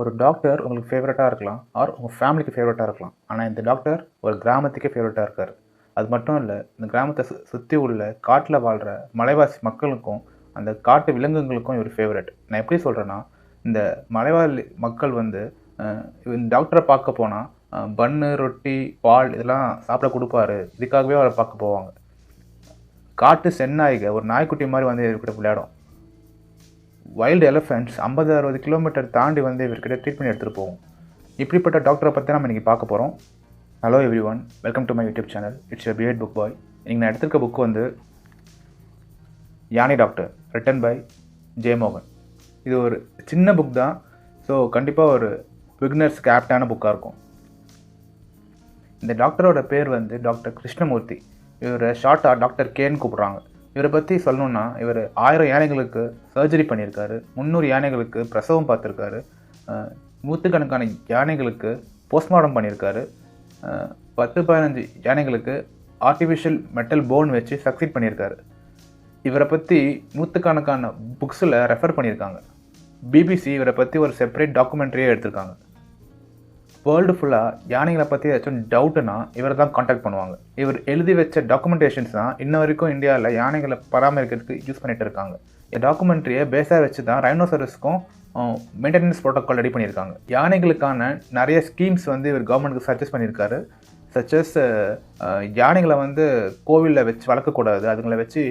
ஒரு டாக்டர் உங்களுக்கு ஃபேவரட்டாக இருக்கலாம் ஆர் உங்கள் ஃபேமிலிக்கு ஃபேவரட்டாக இருக்கலாம். ஆனால் இந்த டாக்டர் ஒரு கிராமத்துக்கே ஃபேவரட்டாக இருக்கார். அது மட்டும் இல்லை, இந்த கிராமத்தை சுற்றி உள்ள காட்டில் வாழ்கிற மலைவாசி மக்களுக்கும் அந்த காட்டு விலங்குகளுக்கும் இவர் ஃபேவரட். நான் எப்படி சொல்கிறேன்னா, இந்த மலைவாழ் மக்கள் வந்து இந்த டாக்டரை பார்க்க போனால் பன்னு, ரொட்டி, பால் இதெல்லாம் சாப்பிட கொடுப்பாரு. இதுக்காகவே அவரை பார்க்க போவாங்க. காட்டு செந்நாய்க ஒரு நாய்க்குட்டி மாதிரி வந்து இவர்கிட்ட விளையாடும். வைல்டு எலிஃபெண்ட்ஸ் 50-60 கிலோமீட்டர் தாண்டி வந்து இவர்கிட்ட ட்ரீட்மெண்ட் எடுத்துகிட்டு போகும். இப்படிப்பட்ட டாக்டரை பற்றி நம்ம இன்றைக்கி பார்க்க போகிறோம். Hello everyone, welcome to my YouTube channel. It's BEd book boy. இன்றைக்கி நான் எடுத்திருக்க புக் வந்து யானை டாக்டர், ரிட்டன் பை ஜெயமோகன். இது ஒரு சின்ன புக் தான். ஸோ கண்டிப்பாக ஒரு பிகினர்ஸ்க்கு ஆப்டான புக்காக இருக்கும். இந்த டாக்டரோட பேர் வந்து டாக்டர் கிருஷ்ணமூர்த்தி. இவரை ஷார்ட்டாக டாக்டர் கேன்னு கூப்பிட்றாங்க. இவரை பற்றி சொல்லணுன்னா, இவர் 1000 யானைகளுக்கு சர்ஜரி பண்ணியிருக்காரு, 300 யானைகளுக்கு பிரசவம் பார்த்துருக்காரு, நூற்றுக்கணக்கான யானைகளுக்கு போஸ்ட்மார்ட்டம் பண்ணியிருக்காரு, 10-15 யானைகளுக்கு ஆர்டிஃபிஷியல் மெட்டல் போன் வச்சு சக்சீட் பண்ணியிருக்காரு. இவரை பற்றி நூற்றுக்கணக்கான புக்ஸில் ரெஃபர் பண்ணியிருக்காங்க. பிபிசி இவரை பற்றி ஒரு செப்பரேட் டாக்குமெண்ட்ரியே எடுத்திருக்காங்க. வேர்ல்டு ஃபுல்லாக யானைகளை பற்றி ஏதாச்சும் டவுட்டுன்னா இவரை தான் காண்டாக்ட் பண்ணுவாங்க. இவர் எழுதி வச்ச டாக்குமெண்டேஷன்ஸ் தான் இன்ன வரைக்கும் இந்தியாவில் யானைகளை பராமரிக்கிறதுக்கு யூஸ் பண்ணிகிட்டு இருக்காங்க. இந்த டாக்குமெண்ட்ரியை பேஸாக வச்சு தான் ரைனோசரஸ்க்கும் மெயின்டெனன்ஸ் ப்ரோட்டோக்கால் ரெடி பண்ணியிருக்காங்க. யானைகளுக்கான நிறைய ஸ்கீம்ஸ் வந்து இவர் கவர்மெண்ட்டுக்கு சஜஸ்ட் பண்ணியிருக்காரு. சச்சஸ் யானைகளை வந்து கோவிலில் வச்சு வளர்க்கக்கூடாது, அதுங்களை வச்சு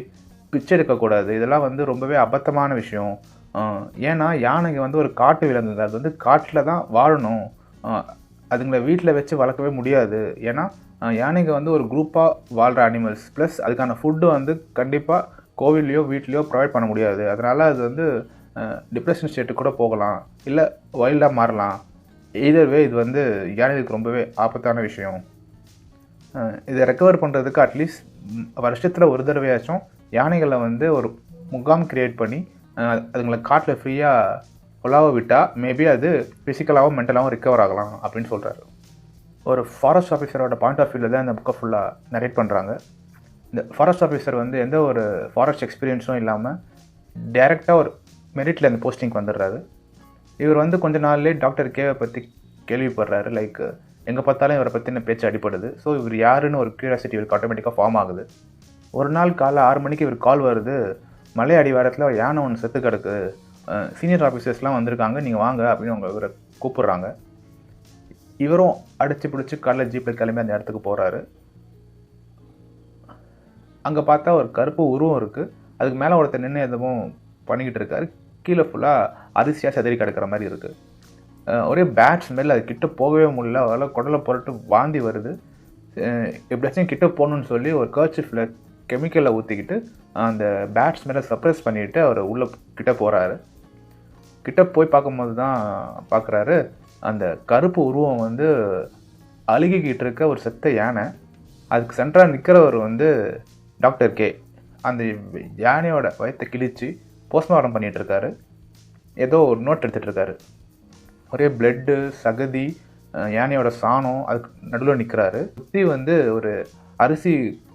பிச்சை எடுக்கக்கூடாது. இதெல்லாம் வந்து ரொம்பவே அபத்தமான விஷயம். ஏன்னா யானைங்க வந்து ஒரு காட்டு விலங்குங்க, அது வந்து காட்டில் தான் வாழணும். அதுங்களை வீட்டில் வச்சு வளர்க்கவே முடியாது. ஏன்னா யானைங்க வந்து ஒரு குரூப்பாக வாழ்கிற அனிமல்ஸ். ப்ளஸ் அதுக்கான ஃபுட்டு வந்து கண்டிப்பாக கோவில்லையோ வீட்லேயோ ப்ரொவைட் பண்ண முடியாது. அதனால் அது வந்து டிப்ரெஷன் ஸ்டேட்டுக்கு கூட போகலாம், இல்லை வைல்டாக மாறலாம். எய்தர்வே இது வந்து யானைகளுக்கு ரொம்பவே ஆபத்தான விஷயம். இதை ரெக்கவர் பண்ணுறதுக்கு அட்லீஸ்ட் வருஷத்தில் ஒரு தடவையாச்சும் யானைகளை வந்து ஒரு முகாம் க்ரியேட் பண்ணி அதுங்களை காட்டில் ஃப்ரீயாக உலாவ விட்டால் மேபி அது ஃபிசிக்கலாகவும் மென்டலாகவும் ரிக்கவர் ஆகலாம் அப்படின்னு சொல்கிறாரு. ஒரு ஃபாரஸ்ட் ஆஃபீஸரோட பாயிண்ட் ஆஃப் வியூவில் தான் இந்த புக்கை ஃபுல்லாக நரேட் பண்ணுறாங்க. இந்த ஃபாரஸ்ட் ஆஃபீஸர் வந்து எந்த ஒரு ஃபாரஸ்ட் எக்ஸ்பீரியன்ஸும் இல்லாமல் டைரெக்டாக ஒரு மெரிட்டில் இந்த போஸ்டிங்க்கு வந்துடுறாரு. இவர் வந்து கொஞ்ச நாள்லேயே டாக்டர் கேவை பற்றி கேள்விப்படுறாரு. லைக் எங்கே பார்த்தாலும் இவரை பற்றின பேச்சு அடிப்படுது. ஸோ இவர் யாருன்னு ஒரு க்யூரியாசிட்டி இவருக்கு ஆட்டோமேட்டிக்காக ஃபார்ம் ஆகுது. ஒரு நாள் காலை 6 மணிக்கு இவர் கால் வருது, மலை அடிவாரத்தில் யானை ஒன்று செத்து கிடக்கு, சீனியர் ஆஃபீஸர்ஸ்லாம் வந்திருக்காங்க, நீங்கள் வாங்க அப்படின்னு அவங்க இவரை கூப்பிட்றாங்க. இவரும் அடித்து பிடிச்சி காலைல ஜீப்பில் கிளம்பி அந்த இடத்துக்கு போகிறாரு. அங்கே பார்த்தா ஒரு கருப்பு உருவம் இருக்குது. அதுக்கு மேலே ஒருத்தர் நின்று எதுவும் பண்ணிக்கிட்டு இருக்காரு. கீழே ஃபுல்லாக அரிசியாக செதறி கிடக்கிற மாதிரி இருக்குது. ஒரே பேட் ஸ்மெல். அது கிட்ட போகவே முடியல. அதெல்லாம் குடலை புரட்டு வாந்தி வருது. எப்படியாச்சும் கிட்ட போகணுன்னு சொல்லி ஒரு கர்ச்சிஃபில் கெமிக்கலை ஊற்றிக்கிட்டு அந்த பேட் ஸ்மெல்லை சப்ரஸ் பண்ணிவிட்டு அவர் உள்ளே கிட்ட போகிறாரு. கிட்ட போய் பார்க்கும்போது தான் பார்க்குறாரு, அந்த கருப்பு உருவம் வந்து அழுகிக்கிட்டு இருக்க ஒரு செத்த யானை. அதுக்கு சென்டராக நிற்கிறவர் வந்து டாக்டர் கே. அந்த யானையோட வயத்தை கிழித்து போஸ்ட்மார்ட்டம் பண்ணிகிட்ருக்காரு. ஏதோ ஒரு நோட் எடுத்துகிட்ருக்காரு. ஒரே பிளட்டு, சகதி, யானையோட சாணம் அதுக்கு நடுவில் நிற்கிறாரு. சுற்றி வந்து ஒரு அரிசி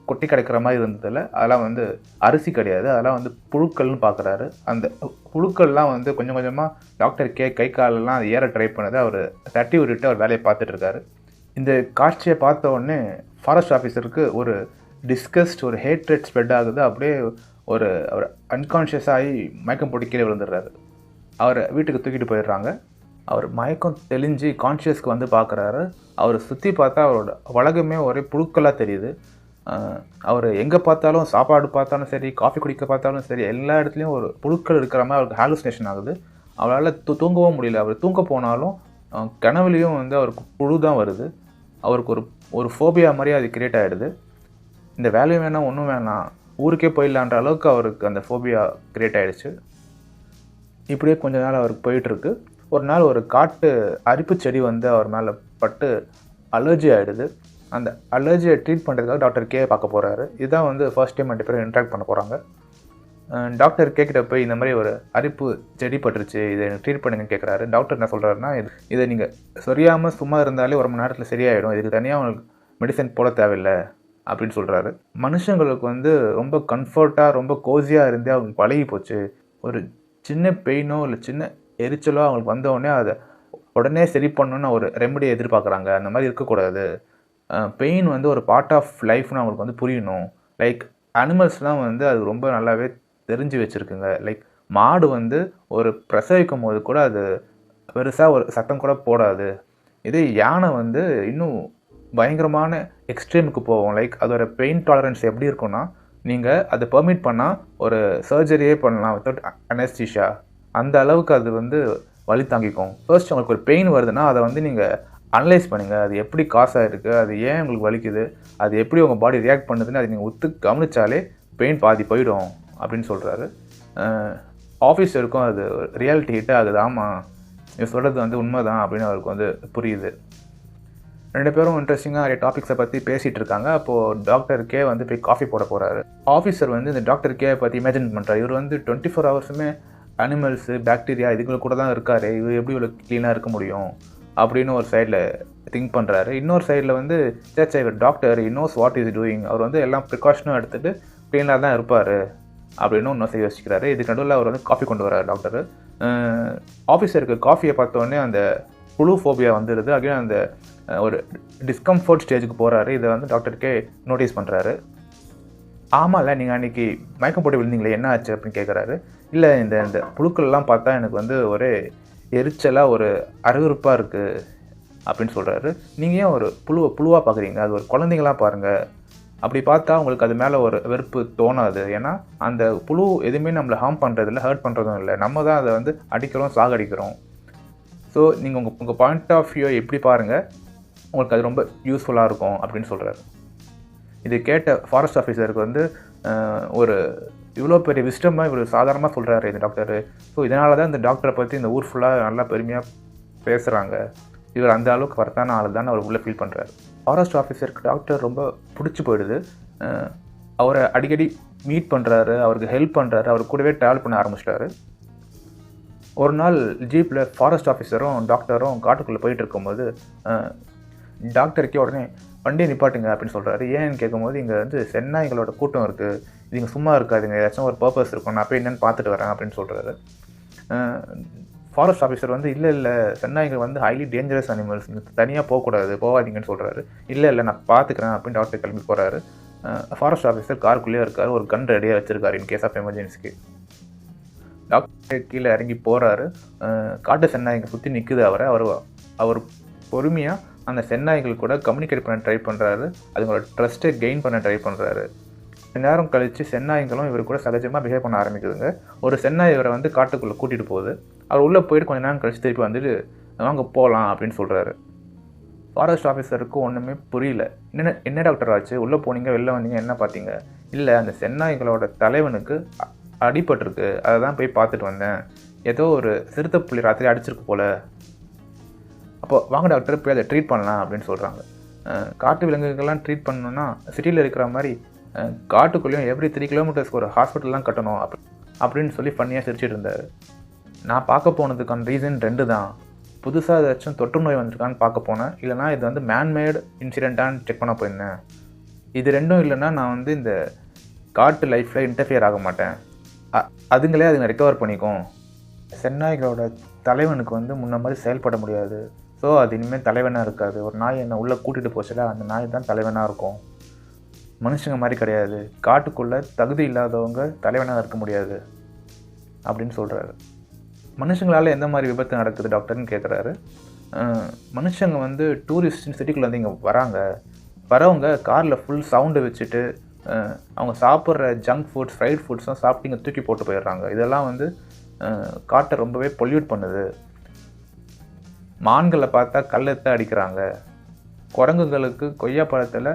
கொட்டி கிடைக்கிற மாதிரி இருந்ததில் அதெல்லாம் வந்து அரிசி கிடையாது, அதெல்லாம் வந்து புழுக்கள்னு பார்க்குறாரு. அந்த புழுக்கள்லாம் வந்து கொஞ்சம் கொஞ்சமாக டாக்டர் கே கை காலெல்லாம் அது ஏற ட்ரை பண்ணது. அவர் தட்டி விட்டுட்டு அவர் வேலையை பார்த்துட்ருக்காரு. இந்த காட்சியை பார்த்த உடனே ஃபாரஸ்ட் ஆஃபீஸருக்கு ஒரு டிஸ்கஸ்ட், ஒரு ஹேட்ரெட் ஸ்ப்ரெட் ஆகுது. அப்படியே அவர் அன்கான்ஷியஸ் ஆகி மயக்கம் போட்டு கீழே விழுந்துடுறாரு. அவரை வீட்டுக்கு தூக்கிட்டு போயிடுறாங்க. அவர் மயக்கம் தெளிஞ்சு கான்ஷியஸ்க்கு வந்து பார்க்குறாரு. அவர் சுற்றி பார்த்தா அவரோட உலகமே ஒரே புழுக்களாக தெரியுது. அவர் எங்கே பார்த்தாலும், சாப்பாடு பார்த்தாலும் சரி, காஃபி குடிக்க பார்த்தாலும் சரி, எல்லா இடத்துலையும் ஒரு புழுக்கள் இருக்கிற மாதிரி அவருக்கு ஹாலுசினேஷன் ஆகுது. அவரால் தூங்கவும் முடியல. அவர் தூங்க போனாலும் கனவுலேயும் வந்து அவருக்கு புழு தான் வருது. அவருக்கு ஒரு ஃபோபியா மாதிரி அது கிரியேட் ஆகிடுது. இந்த வேலையும் வேணாம், ஒன்றும் வேணாம், ஊருக்கே போயிடலான்ற அளவுக்கு அவருக்கு அந்த ஃபோபியா கிரியேட் ஆகிடுச்சு. இப்படியே கொஞ்ச நாள் அவருக்கு போயிட்டுருக்கு. ஒரு நாள் ஒரு காட்டு அரிப்பு செடி வந்து அவர் மேலே பட்டு அலர்ஜி ஆகிடுது. அந்த அலர்ஜியை ட்ரீட் பண்ணுறதுக்காக டாக்டர் கே பார்க்க போகிறாரு. இதுதான் வந்து ஃபர்ஸ்ட் டைம் 2 பேரும் இன்ட்ராக்ட் பண்ண போகிறாங்க. டாக்டர் கேக்கிட்ட போய் இந்த மாதிரி ஒரு அரிப்பு செடி பட்டுருச்சு, இதை ட்ரீட் பண்ணுங்கன்னு கேட்குறாரு. டாக்டர் என்ன சொல்கிறாருன்னா, இதை நீங்கள் சொரியாமல் சும்மா இருந்தாலே 1 மணி நேரத்தில் சரியாயிடும், இதுக்கு தனியாக உங்களுக்கு மெடிசன் போட தேவையில்லை அப்படின்னு சொல்கிறாரு. மனுஷங்களுக்கு வந்து ரொம்ப கம்ஃபர்ட்டாக, ரொம்ப கோஸியாக இருந்தே அவங்களுக்கு பழகி போச்சு. ஒரு சின்ன பெயினோ இல்லை சின்ன எரிச்சலோ அவங்களுக்கு வந்தோடனே அதை உடனே சரி பண்ணணும்னு ஒரு ரெமெடி எதிர்பார்க்குறாங்க. அந்த மாதிரி இருக்கக்கூடாது. பெயின் வந்து ஒரு பார்ட் ஆஃப் லைஃப்னு அவங்களுக்கு வந்து புரியணும். லைக் அனிமல்ஸ்லாம் வந்து அது ரொம்ப நல்லாவே தெரிஞ்சு வச்சுருக்குங்க. லைக் மாடு வந்து ஒரு பிரசவிக்கும்போது கூட அது பெருசா ஒரு சத்தம் கூட போடாது. இதே யானை வந்து இன்னும் பயங்கரமான எக்ஸ்ட்ரீமுக்கு போகும். லைக் அதோட பெயின் டாலரன்ஸ் எப்படி இருக்கும்னா, நீங்க அத பெர்மிட் பண்ணா ஒரு சர்ஜரியே பண்ணலாம் வித்தவுட் அனஸ்தீசியா. அந்த அளவுக்கு அது வந்து வலி தாங்கிக்கும். ஃபர்ஸ்ட் உங்களுக்கு ஒரு பெயின் வருதுன்னா, அத வந்து நீங்க அனலைஸ் பண்ணுங்க. அது எப்படி காஸ் ஆயிருக்கு? அது ஏன் உங்களுக்கு வலிக்குது? அது எப்படி உங்க பாடி ரியாக்ட் பண்ணுதுன்னு அத நீங்க உத்து கவனிச்சாலே பெயின் பாதி போயிடும் அப்படின்னு சொல்றாரு. ஆஃபீஸருக்கும் அது ரியாலிட்டி ஹிட் ஆகுது. ஆமா, நீங்க சொல்றது வந்து உண்மைதான் அப்படின்னு அவருக்கு வந்து புரியுது. 2 பேரும் இன்ட்ரெஸ்டிங்காக நிறைய டாபிக்ஸை பற்றி பேசிகிட்டு இருக்காங்க. அப்போது டாக்டர் கே வந்து போய் காஃபி போட போகிறாரு. ஆஃபீஸர் வந்து இந்த டாக்டர் கே பற்றி இமேஜின் பண்ணுறாரு. இவர் வந்து 24 ஹவர்ஸுமே அனிமல்ஸு, பாக்டீரியா இதுக்குள்ள கூட தான் இருக்காரு. இவர் எப்படி இவ்வளோ க்ளீனாக இருக்க முடியும் அப்படின்னு ஒரு சைடில் திங்க் பண்ணுறாரு. இன்னொரு சைடில் வந்து சேச்சா இவர் doctor knows what is doing, அவர் வந்து எல்லா ப்ரிகாஷனும் எடுத்துகிட்டு க்ளீனாக தான் இருப்பார் அப்படின்னு இன்னொரு சைடு யோசிக்கிறாரு. இதுக்கு நடுவில் அவர் வந்து காஃபி கொண்டு வராரு டாக்டர். ஆஃபீஸருக்கு காஃபியை பார்த்தோன்னே அந்த புழு ஃபோபியா வந்துடுது. அகைன் அந்த ஒரு டிஸ்கம்ஃபர்ட் ஸ்டேஜுக்கு போகிறாரு. இதை வந்து டாக்டர் கே நோட்டீஸ் பண்ணுறாரு. ஆமாம்ல, நீங்கள் அன்றைக்கி மயக்கம் போட்டு விழுந்தீங்களே, என்ன ஆச்சு அப்படின்னு கேட்குறாரு. இல்லை, இந்த இந்த புழுக்கள்லாம் பார்த்தா எனக்கு வந்து ஒரே எரிச்சலாக ஒரு அருவருப்பாக இருக்குது அப்படின்னு சொல்கிறாரு. நீங்கள் ஏன் ஒரு புழுவாக பார்க்குறீங்க? அது ஒரு குழந்தைங்களாம் பாருங்கள். அப்படி பார்த்தா உங்களுக்கு அது மேலே ஒரு வெறுப்பு தோணாது. ஏன்னா அந்த புழு எதுவுமே நம்மளை ஹார்ம் பண்ணுறதில்ல, ஹர்ட் பண்ணுறதும் இல்லை. நம்ம தான் அதை வந்து அடிக்கிறோம், சாகடிக்கிறோம். ஸோ நீங்கள் உங்கள் பாயிண்ட் ஆஃப் வியூ எப்படி பாருங்கள், உங்களுக்கு அது ரொம்ப யூஸ்ஃபுல்லாக இருக்கும் அப்படின்னு சொல்கிறாரு. இது கேட்ட ஃபாரஸ்ட் ஆஃபீஸருக்கு வந்து ஒரு இவ்வளோ பெரிய விஸ்டமாக இவர் சாதாரணமாக சொல்கிறாரு இந்த டாக்டரு. ஸோ இதனால தான் இந்த டாக்டரை பற்றி இந்த ஊர் ஃபுல்லாக நல்லா பெருமையாக பேசுகிறாங்க. இவர் அந்த அளவுக்கு கரெக்டான ஆள் தான் அவர் உள்ளே ஃபீல் பண்ணுறாரு. ஃபாரஸ்ட் ஆஃபீஸருக்கு டாக்டர் ரொம்ப பிடிச்சி போயிடுது. அவரை அடிக்கடி மீட் பண்ணுறாரு, அவருக்கு ஹெல்ப் பண்ணுறாரு, அவர் கூடவே ட்ராவல் பண்ண ஆரம்பிச்சிட்டாரு. ஒரு நாள் ஜீப்பில் ஃபாரஸ்ட் ஆஃபீஸரும் டாக்டரும் காட்டுக்குள்ளே போயிட்டு இருக்கும்போது டாக்டருக்கே உடனே வண்டியை நிப்பாட்டுங்க அப்படின்னு சொல்கிறாரு. ஏன்னு கேட்கும்போது, இங்கே வந்து சென்னாய்களோட கூட்டம் இருக்குது, இது இங்கே சும்மா இருக்காதுங்க, ஏதாச்சும் ஒரு பர்பஸ் இருக்கும், நான் போய் என்னென்னு பார்த்துட்டு வரேன் அப்படின்னு சொல்கிறாரு. ஃபாரஸ்ட் ஆஃபீஸர் வந்து இல்லை சென்னாய்கள் வந்து ஹைலி டேஞ்சரஸ் அனிமல்ஸ், தனியாக போகாதீங்கன்னு சொல்கிறாரு. இல்லை நான் பார்த்துக்கிறேன் அப்படின்னு டாக்டர் கிளம்பி போகிறாரு. ஃபாரஸ்ட் ஆஃபீஸர் காருக்குள்ளேயே இருக்கார், ஒரு கன் ரெடியாக வச்சுருக்காரு இன் கேஸ் ஆஃப் எமர்ஜென்சிக்கு. டாக்டர் கீழே இறங்கி போகிறாரு. காட்டு சென்னாய்கள் சுற்றி நிற்குது அவர் பொறுமையாக அந்த சென்னாய்கள் கூட கம்யூனிகேட் பண்ண ட்ரை பண்ணுறாரு. அதுங்களோட ட்ரஸ்ட்டை கெயின் பண்ண ட்ரை பண்ணுறாரு. நேரம் கழித்து சென்னாய்களும் இவர் கூட சகஜமாக பிஹேவ் பண்ண ஆரம்பிக்குதுங்க. ஒரு சென்னாய் இவரை வந்து காட்டுக்குள்ளே கூட்டிகிட்டு போகுது. அவர் உள்ளே போயிட்டு கொஞ்சம் நேரம் கழித்து திருப்பி வந்துட்டு வாங்க போகலாம் அப்படின்னு சொல்கிறாரு. ஃபாரஸ்ட் ஆஃபீஸருக்கு ஒன்றுமே புரியல. என்ன டாக்டர் ஆச்சு, உள்ளே போனீங்க வெளில வந்தீங்க, என்ன பார்த்தீங்க? இல்லை, அந்த சென்னாய்களோட தலைவனுக்கு அடிபட்டிருக்கு, அதை தான் போய் பார்த்துட்டு வந்தேன். ஏதோ ஒரு சிறுத்தை புள்ளி ராத்திரி அடிச்சிருக்கு போல். அப்போ வாங்க டாக்டர் போய் அதை ட்ரீட் பண்ணலாம் அப்படின்னு சொல்கிறாங்க. காட்டு விலங்குகள்லாம் ட்ரீட் பண்ணணுன்னா சிட்டியில் இருக்கிற மாதிரி காட்டுக்குள்ளேயும் எவ்ரி 3 கிலோமீட்டர்ஸ்க்கு ஒரு ஹாஸ்பிட்டல்லாம் கட்டணும் அப்படின்னு சொல்லி ஃபன்னியாக சிரிச்சிட்டு இருந்தார். நான் பார்க்க போனதுக்கான ரீசன் 2 தான். புதுசாக ஏதாச்சும் தொற்று நோய் வந்திருக்கான்னு பார்க்க போனேன், இல்லைனா இது வந்து மேன்மேடு இன்சிடெண்ட்டான்னு செக் பண்ண போயிருந்தேன். இது 2ம் இல்லைன்னா நான் வந்து இந்த காட்டு லைஃப்பில் இன்டர்ஃபியர் ஆக மாட்டேன். அதுங்களே அதுங்க ரெக்கவர் பண்ணிக்கும். சென்னாய்களோட தலைவனுக்கு வந்து முன்ன மாதிரி செயல்பட முடியாது. ஸோ அது இனிமேல் தலைவனாக இருக்காது. ஒரு நாய் என்னை உள்ளே கூட்டிகிட்டு போச்சுல, அந்த நாய் தான் தலைவனாக இருக்கும். மனுஷங்க மாதிரி கிடையாது, காட்டுக்குள்ளே தகுதி இல்லாதவங்க தலைவனாக இருக்க முடியாது அப்படின்னு சொல்கிறாரு. மனுஷங்களால் எந்த மாதிரி விபத்து நடக்குது டாக்டர்னு கேட்குறாரு. மனுஷங்க வந்து டூரிஸ்ட் சிட்டிக்குள்ளே வந்து இங்கே வரவங்க காரில் ஃபுல் சவுண்டு வச்சுட்டு அவங்க சாப்பிட்ற ஜங்க் ஃபுட்ஸ், ஃப்ரைட் ஃபுட்ஸ்லாம் சாப்பிட்டு இங்கே தூக்கி போட்டு போயிடுறாங்க. இதெல்லாம் வந்து காட்டை ரொம்பவே பொல்யூட் பண்ணுது. மான்களை பார்த்தா கல்லெத்தை அடிக்கிறாங்க. குரங்குகளுக்கு கொய்யா பழத்தில்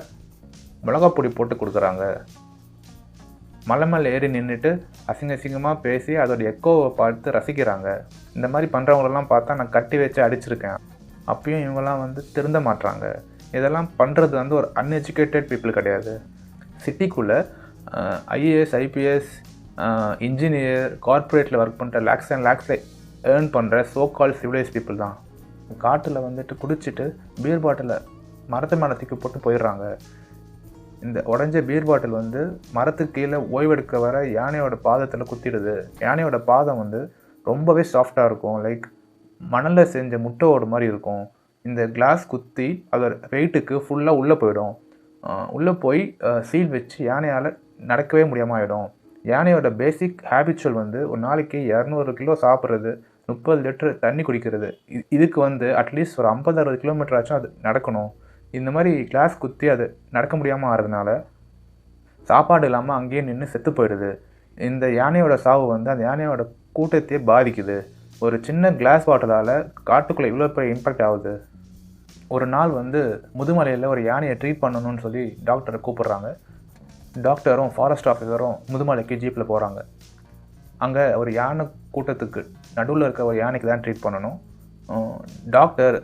மிளகாப்பொடி போட்டு கொடுக்குறாங்க. மலை மேலே ஏறி நின்றுட்டு அசிங்கமாக பேசி அதோட எக்கோவை பார்த்து ரசிக்கிறாங்க. இந்த மாதிரி பண்ணுறவங்களெல்லாம் பார்த்தா நான் கட்டி வச்சு அடிச்சிருக்கேன். அப்பயும் இவங்கெல்லாம் வந்து திருந்த மாட்டுறாங்க. இதெல்லாம் பண்ணுறது வந்து ஒரு அன்எஜுகேட்டட் பீப்புள் கிடையாது. சிட்டிக்குள்ளே ஐஏஎஸ், ஐபிஎஸ், இன்ஜினியர், கார்ப்பரேட்டில் ஒர்க் பண்ணுற லேக்ஸ் அண்ட் லேக்ஸில் ஏர்ன் பண்ணுற சோ கால் சிவிலைஸ் பீப்புள் தான் காட்டில் வந்துட்டு குடிச்சிட்டு பீர் பாட்டிலை மரத்து மேலே தூக்கி போட்டு போயிடுறாங்க. இந்த உடஞ்ச பீர் பாட்டில் வந்து மரத்துக்கு கீழே ஓய்வெடுக்க வர யானையோட பாதத்தில் குத்திடுது. யானையோட பாதம் வந்து ரொம்பவே சாஃப்டாக இருக்கும். லைக் மணலில் செஞ்ச முட்டை ஓடு மாதிரி இருக்கும். இந்த கிளாஸ் குத்தி அதோட வெயிட்டுக்கு ஃபுல்லாக உள்ளே போயிடும். உள்ளே போய் சீல் வச்சு யானையால் நடக்கவே முடியாமல் ஆகிடும். யானையோட பேசிக் ஹேபிச்சுவல் வந்து ஒரு நாளைக்கு 200 கிலோ சாப்பிட்றது, 30 லிட்டர் தண்ணி குடிக்கிறது. இதுக்கு வந்து அட்லீஸ்ட் ஒரு 50-60 கிலோமீட்டர் ஆச்சும் அது நடக்கணும். இந்த மாதிரி கிளாஸ் குத்தி அது நடக்க முடியாமல் ஆகிறதுனால சாப்பாடு இல்லாமல் அங்கேயே நின்று செத்து போயிடுது. இந்த யானையோட சாவு வந்து அந்த யானையோட கூட்டத்தையே பாதிக்குது. ஒரு சின்ன கிளாஸ் வாட்டரால் காட்டுக்குள்ளே இவ்வளோ பெரிய இம்பேக்ட் ஆகுது. ஒரு நாள் வந்து முதுமலையில் ஒரு யானையை ட்ரீட் பண்ணணும்னு சொல்லி டாக்டரை கூப்பிட்றாங்க. டாக்டரும் ஃபாரஸ்ட் ஆஃபீஸரும் முதுமலைக்கு ஜீப்பில் போகிறாங்க. அங்கே ஒரு யானை கூட்டத்துக்கு நடுவில் இருக்க ஒரு யானைக்கு தான் ட்ரீட் பண்ணணும். டாக்டர்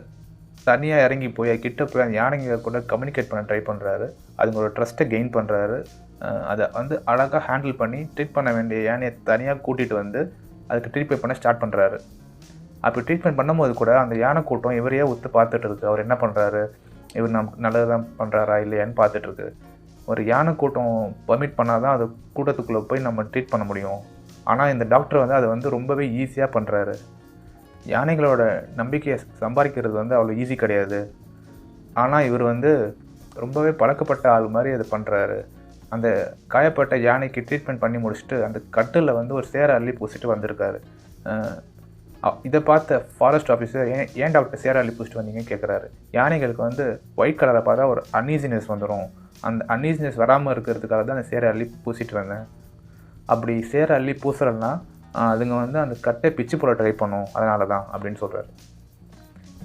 தனியாக இறங்கி போய் கிட்ட போய் அந்த யானைங்க கூட கம்யூனிகேட் பண்ண ட்ரை பண்ணுறாரு. அதுங்களோட ட்ரஸ்ட்டை கெயின் பண்ணுறாரு. அதை வந்து அழகாக ஹேண்டில் பண்ணி ட்ரீட் பண்ண வேண்டிய யானையை தனியாக கூட்டிகிட்டு வந்து அதுக்கு ட்ரீட்மெண்ட் பண்ண ஸ்டார்ட் பண்ணுறாரு. அப்படி ட்ரீட்மெண்ட் பண்ணும்போது கூட அந்த யானை கூட்டம் இவரையே ஒத்து பார்த்துட்டு இருக்கு. அவர் என்ன பண்ணுறாரு, இவர் நமக்கு நல்லது தான் பண்ணுறாரா இல்லையான்னு பார்த்துட்ருக்கு. ஒரு யானை கூட்டம் பர்மிட் பண்ணால் தான் அது கூட்டத்துக்குள்ளே போய் நம்ம ட்ரீட் பண்ண முடியும். ஆனால் இந்த டாக்டர் வந்து அதை வந்து ரொம்பவே ஈஸியாக பண்ணுறாரு. யானைகளோட நம்பிக்கையை சம்பாதிக்கிறது வந்து அவ்வளோ ஈஸி கிடையாது. ஆனால் இவர் வந்து ரொம்பவே பழக்கப்பட்ட ஆள் மாதிரி அதை பண்ணுறாரு. அந்த காயப்பட்ட யானைக்கு ட்ரீட்மெண்ட் பண்ணி முடிச்சுட்டு அந்த கட்டில் வந்து ஒரு சேர அள்ளி பூசிட்டு வந்திருக்காரு. இதை பார்த்த ஃபாரஸ்ட் ஆஃபீஸர் ஏன் டாக்டர் சேர அள்ளி பூசிட்டு வந்தீங்கன்னு கேட்குறாரு. யானைகளுக்கு வந்து ஒயிட் கலரை பார்த்தா ஒரு அன்ஈசினஸ் வந்துடும். அந்த அன்ஈசினஸ் வராமல் இருக்கிறதுக்காக தான் அந்த சேர அள்ளி பூசிட்டு வந்தேன். அப்படி சேர அள்ளி பூசுறதுனா அதுங்க வந்து அந்த கட்டை பிச்சு போட ட்ரை பண்ணும், அதனால தான் அப்படின்னு சொல்கிறாரு.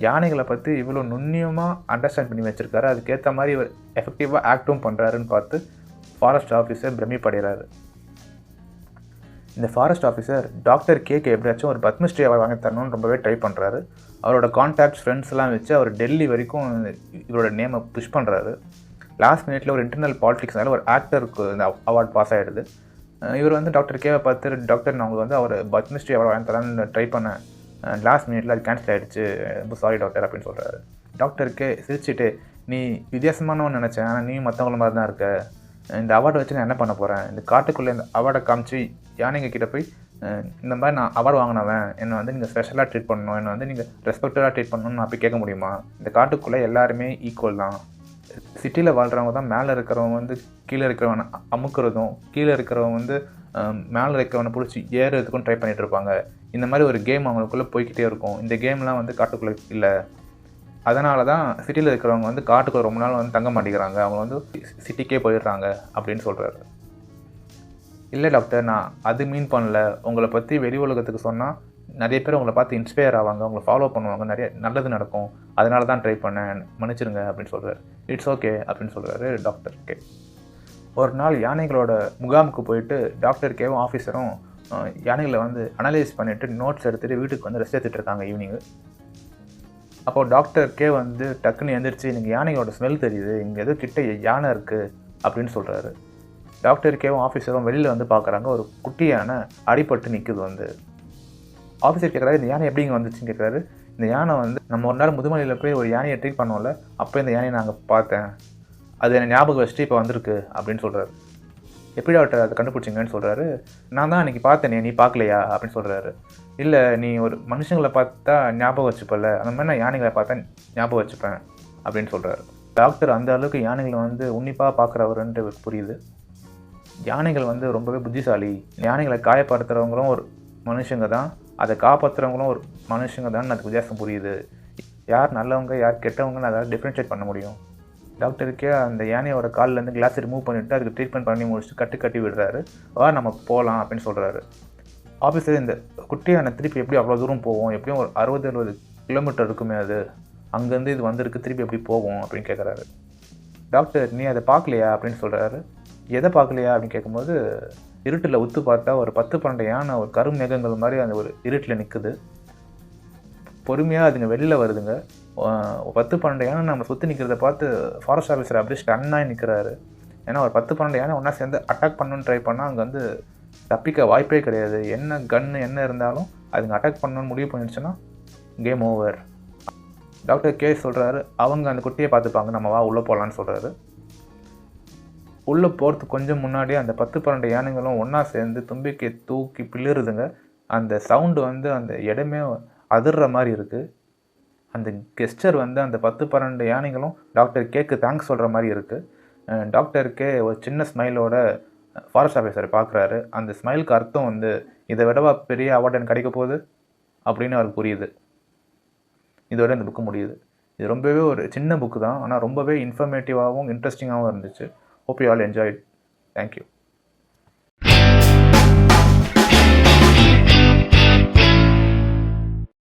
யானைகளை பற்றி இவ்வளோ நுண்ணியமாக அண்டர்ஸ்டாண்ட் பண்ணி வச்சுருக்காரு. அதுக்கேற்ற மாதிரி இவர் எஃபெக்டிவாக ஆக்டும் பண்ணுறாருன்னு பார்த்து ஃபாரஸ்ட் ஆஃபீஸர் பிரமிப்படைகிறாரு. இந்த ஃபாரஸ்ட் ஆஃபீஸர் டாக்டர் கேக்கு எப்படியாச்சும் ஒரு பத்மஸ்ரீ அவார்டு வாங்கி தரணும்னு ரொம்பவே ட்ரை பண்ணுறாரு. அவரோட கான்டாக்ட்ஸ் ஃப்ரெண்ட்ஸ்லாம் வச்சு அவர் டெல்லி வரைக்கும் இவரோட நேமை புஷ் பண்ணுறாரு. லாஸ்ட் மினிட்ல ஒரு இன்டர்னல் பாலிடிக்ஸ்னால ஒரு ஆக்டருக்கு இந்த அவார்டு பாஸ் ஆகிடுது. இவர் வந்து டாக்டர் கேவை பார்த்து, டாக்டர் நான் உங்களுக்கு வந்து அவர் பத்மஸ்ரீ அவார்டு வாங்கி தரலான்னு ட்ரை பண்ணேன், லாஸ்ட் மினிட்ல அது கேன்சல் ஆகிடுச்சு, ரொம்ப சாரி டாக்டர் அப்படின்னு சொல்கிறாரு. டாக்டருக்கே சிரிச்சுட்டு, நீ வித்தியாசமானவன்னு நினச்சேன், ஆனால் நீ மற்றவங்கள மாதிரி தான் இருக்க, இந்த அவார்டை வச்சு நான் என்ன பண்ண போகிறேன், இந்த காட்டுக்குள்ளே இந்த அவார்டை காமிச்சு யானைங்க கிட்டே போய் இந்த மாதிரி நான் அவார்டு வாங்கினவன், என்னை வந்து நீங்கள் ஸ்பெஷலாக ட்ரீட் பண்ணணும், என்னை வந்து நீங்கள் ரெஸ்பெக்டடாக ட்ரீட் பண்ணணும்னு நான் போய் கேட்க முடியுமா? இந்த காட்டுக்குள்ளே எல்லாருமே ஈக்குவல் தான். சிட்டியில் வாழ்கிறவங்க தான் மேலே இருக்கிறவங்க வந்து கீழே இருக்கிறவனை அமுக்கிறதும், கீழே இருக்கிறவங்க வந்து மேலே இருக்கிறவனை பிடிச்சி ஏறுறதுக்கும் ட்ரை பண்ணிகிட்டு இருப்பாங்க. இந்த மாதிரி ஒரு கேம் அவங்களுக்குள்ளே போய்கிட்டே இருக்கும். இந்த கேம்லாம் வந்து காட்டுக்குள்ளே இல்லை. அதனால தான் சிட்டியில் இருக்கிறவங்க வந்து காட்டுக்குள்ளே ரொம்ப நாள் வந்து தங்க மாட்டேங்கிறாங்க, அவங்க வந்து சிட்டிக்கே போயிடுறாங்க அப்படின்னு சொல்கிறாரு. இல்லை டாக்டர், நான் அது மீன் பண்ணல, உங்களை பற்றி வெளி உலகத்துக்கு சொன்னால் நிறைய பேர் உங்களை பார்த்து இன்ஸ்பயர் ஆவாங்க, உங்களை ஃபாலோ பண்ணுவாங்க, நிறைய நல்லது நடக்கும், அதனால தான் ட்ரை பண்ணேன், மன்னிச்சிருங்க அப்படின்னு சொல்கிறாரு. இட்ஸ் ஓகே அப்படின்னு சொல்கிறாரு டாக்டர் கே. ஒரு நாள் யானைகளோட முகாமுக்கு போயிட்டு டாக்டர் கேவும் ஆஃபீஸரும் யானைகளை வந்து அனலைஸ் பண்ணிவிட்டு நோட்ஸ் எடுத்துகிட்டு வீட்டுக்கு வந்து ரெஸ்ட் எடுத்துகிட்டு இருக்காங்க ஈவினிங்கு. அப்போது டாக்டர் கே வந்து டக்குன்னு எழுந்திரிச்சு, எனக்கு யானைகளோட ஸ்மெல் தெரியுது, இங்கே எதோ கிட்ட யானை இருக்குது அப்படின்னு சொல்கிறாரு. டாக்டர் கேவும் ஆஃபீஸரும் வெளியில் வந்து பார்க்குறாங்க, ஒரு குட்டி யானை அடிபட்டு நிற்குது. வந்து ஆஃபீஸர் கேட்குறாரு, இந்த யானை எப்படி இங்கே வந்துச்சுன்னு கேட்குறாரு. இந்த யானை வந்து நம்ம ஒரு நாள் முதுமலையில் போய் ஒரு யானையை ட்ரீட் பண்ணோம்ல, அப்போ இந்த யானையை நாங்கள் பார்த்தேன், அது என்னை ஞாபகம் வச்சுட்டு இப்போ வந்திருக்கு அப்படின்னு சொல்கிறாரு. எப்படி டாக்டர் அதை கண்டுபிடிச்சிங்கன்னு சொல்கிறாரு. நான் தான் அன்றைக்கி பார்த்தேனே, நீ பார்க்கலையா அப்படின்னு சொல்கிறாரு. இல்லை, நீ ஒரு மனுஷங்களை பார்த்தா ஞாபகம் வச்சுப்பல, அந்த மாதிரி நான் யானைகளை பார்த்தா ஞாபகம் வச்சுப்பேன் அப்படின்னு சொல்கிறாரு. டாக்டர் அந்த அளவுக்கு யானைகளை வந்து உன்னிப்பாக பார்க்குறவருன்ட்டு புரியுது. யானைகள் வந்து ரொம்பவே புத்திசாலி. யானைகளை காயப்படுத்துகிறவங்களும் ஒரு மனுஷங்க தான், அதை காப்பாற்றுறவங்களும் ஒரு மனுஷங்க தான். அதுக்கு வித்தியாசம் புரியுது. யார் நல்லவங்க யார் கெட்டவங்கன்னு அதாவது டிஃப்ரென்ஷியேட் பண்ண முடியும். டாக்டருக்கே அந்த யானையோட காலிலேருந்து கிளாஸ் ரிமூவ் பண்ணிவிட்டு அதுக்கு ட்ரீட்மெண்ட் பண்ணி முடிச்சுட்டு கட்டி விடுறாரு. நம்ம போகலாம் அப்படின்னு சொல்கிறாரு. ஆஃபீஸர், இந்த குட்டி யானை திருப்பி எப்படி அவ்வளோ தூரம் போவோம், எப்படியும் ஒரு 60-70 கிலோமீட்டர் இருக்குமே, அது அங்கேருந்து இது வந்திருக்கு, திருப்பி எப்படி போகும் அப்படின்னு கேட்குறாரு. டாக்டர், நீ அதை பார்க்கலையா அப்படின்னு சொல்கிறாரு. எதை பார்க்கலையா அப்படின்னு கேட்கும்போது, இருட்டில் உத்து பார்த்தா ஒரு 10-12 யானை ஒரு கரும் மேகங்கள் மாதிரி அந்த ஒரு இருட்டில் நிற்குது. பொறுமையாக அதுங்க வெளியில் வருதுங்க. 10-12 யானை நம்ம சுற்றி நிற்கிறத பார்த்து ஃபாரஸ்ட் ஆஃபீஸர் அப்படியே ஸ்டன்னாகி நிற்கிறாரு. ஏன்னா ஒரு 10-12 யானை ஒன்றா சேர்ந்து அட்டாக் பண்ணணுன்னு ட்ரை பண்ணால் அங்கே வந்து தப்பிக்க வாய்ப்பே கிடையாது. என்ன கன்று என்ன இருந்தாலும் அதுங்க அட்டாக் பண்ணணுன்னு முடிவு பண்ணிடுச்சுன்னா கேம் ஓவர். டாக்டர் கே சொல்கிறாரு, அவங்க அந்த குட்டியை பார்த்துப்பாங்க, நம்ம வா உள்ளே போகலான்னு சொல்கிறாரு. உள்ளே போகிறதுக்கு கொஞ்சம் முன்னாடி அந்த 10-12 யானைகளும் ஒன்றா சேர்ந்து தும்பிக்கை தூக்கி பிளிருதுங்க. அந்த சவுண்டு வந்து அந்த இடமே அதிர்ற மாதிரி இருக்குது. அந்த கெஸ்டர் வந்து அந்த 10-12 யானைகளும் டாக்டர் கேக்கு தேங்க்ஸ் சொல்கிற மாதிரி இருக்குது. டாக்டருக்கே ஒரு சின்ன ஸ்மைலோட ஃபாரஸ்ட் ஆஃபீஸரை பார்க்குறாரு. அந்த ஸ்மைலுக்கு அர்த்தம் வந்து இதை விடவா பெரிய அவார்டு எனக்கு கிடைக்க போகுது அப்படின்னு அவருக்கு புரியுது. இதோட இந்த புக்கு முடியுது. இது ரொம்பவே ஒரு சின்ன புக்கு தான், ஆனால் ரொம்பவே இன்ஃபர்மேட்டிவாகவும் இன்ட்ரெஸ்டிங்காகவும் இருந்துச்சு. Hope you all enjoyed. Thank you.